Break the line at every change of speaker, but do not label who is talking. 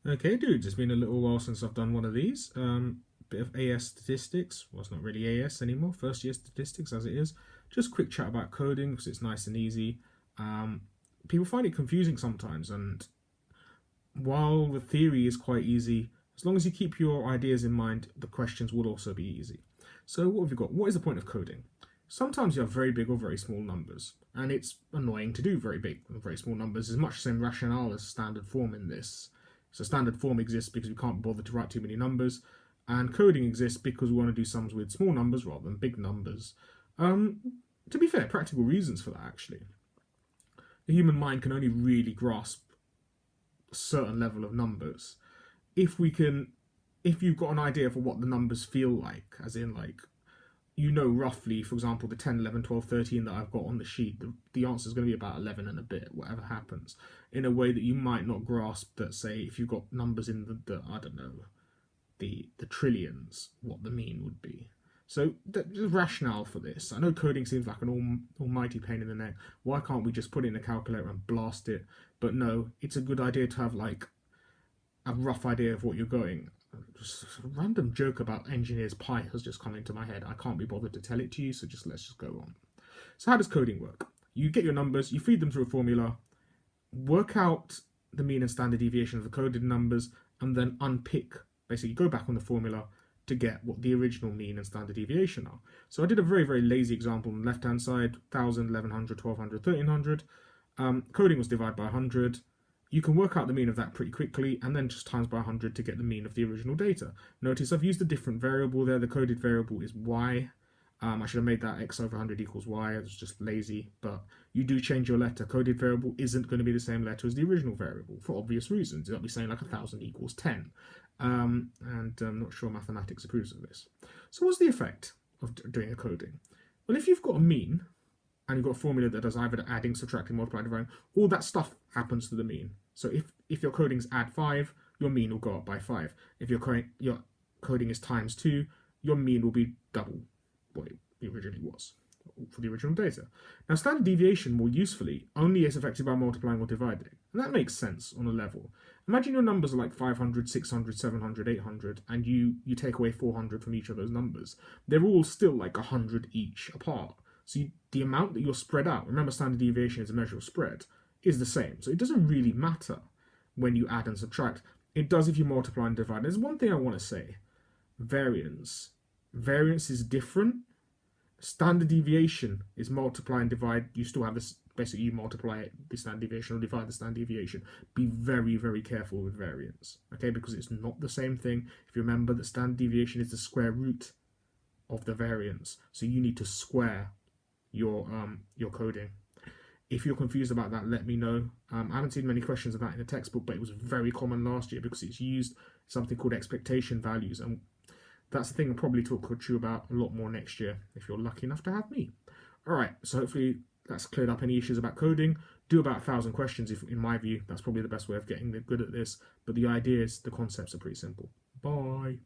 Okay, dudes, it's been a little while since I've done one of these. Bit of AS statistics. Well, it's not really AS anymore, first year statistics as it is. Just quick chat about coding because it's nice and easy. Um, People find it confusing sometimes, and while the theory is quite easy, as long as you keep your ideas in mind, the questions will also be easy. So, what have you got? What is the point of coding? Sometimes you have very big or very small numbers, and it's annoying to do very big and very small numbers. There's much the same rationale as standard form in this. So standard form exists because we can't bother to write too many numbers, and coding exists because we want to do sums with small numbers rather than big numbers. Um, to be fair, practical reasons for that actually. The human mind can only really grasp a certain level of numbers. If we can, if you've got an idea for what the numbers feel like, as in like roughly, for example, the 10, 11, 12, 13 that I've got on the sheet, the answer is going to be about 11 and a bit, whatever happens, in a way that you might not grasp that, say, if you've got numbers in the I don't know, the trillions, what the mean would be. So there's rationale for this. I know coding seems like an almighty pain in the neck. Why can't we just put it in a calculator and blast it? But no, it's a good idea to have like a rough idea of what you're going. Just a random joke about engineers pi has just come into my head. I can't be bothered to tell it to you, so let's just go on. So how does coding work? You get your numbers, you feed them through a formula, work out the mean and standard deviation of the coded numbers, and then unpick, basically go back on the formula to get what the original mean and standard deviation are. So I did a very, very lazy example on the left hand side, 1000, 1100, 1200, 1300. Coding was divided by 100. You can work out the mean of that pretty quickly and then just times by 100 to get the mean of the original data. Notice I've used a different variable there. The coded variable is y. I should have made that x over 100 equals y. I was just lazy, but you do change your letter. Coded variable isn't going to be the same letter as the original variable for obvious reasons. It'll be saying like 1000 equals 10. And I'm not sure mathematics approves of this. So what's the effect of doing a coding? Well, if you've got a mean and you've got a formula that does either adding, subtracting, multiplying, dividing, all that stuff happens to the mean. So if your coding is add 5, your mean will go up by 5. If your coding is times 2, your mean will be double what it originally was for the original data. Now, standard deviation, more usefully, only is affected by multiplying or dividing. And that makes sense on a level. Imagine your numbers are like 500, 600, 700, 800, and you take away 400 from each of those numbers. They're all still like 100 each apart. So the amount that you're spread out, remember standard deviation is a measure of spread, is the same. So it doesn't really matter when you add and subtract. It does if you multiply and divide. There's one thing I want to say. Variance. Variance is different. Standard deviation is multiply and divide. You still have this, basically you multiply the standard deviation or divide the standard deviation. Be very, very careful with variance, okay? Because it's not the same thing. If you remember, the standard deviation is the square root of the variance. So you need to square your coding. If you're confused about that, let me know. I haven't seen many questions of that in the textbook, but it was very common last year because it's used something called expectation values, and that's the thing I'll probably talk to you about a lot more next year if you're lucky enough to have me. All right, so hopefully that's cleared up any issues about coding. Do about 1,000 questions, if in my view. That's probably the best way of getting good at this. But the idea is the concepts are pretty simple. Bye.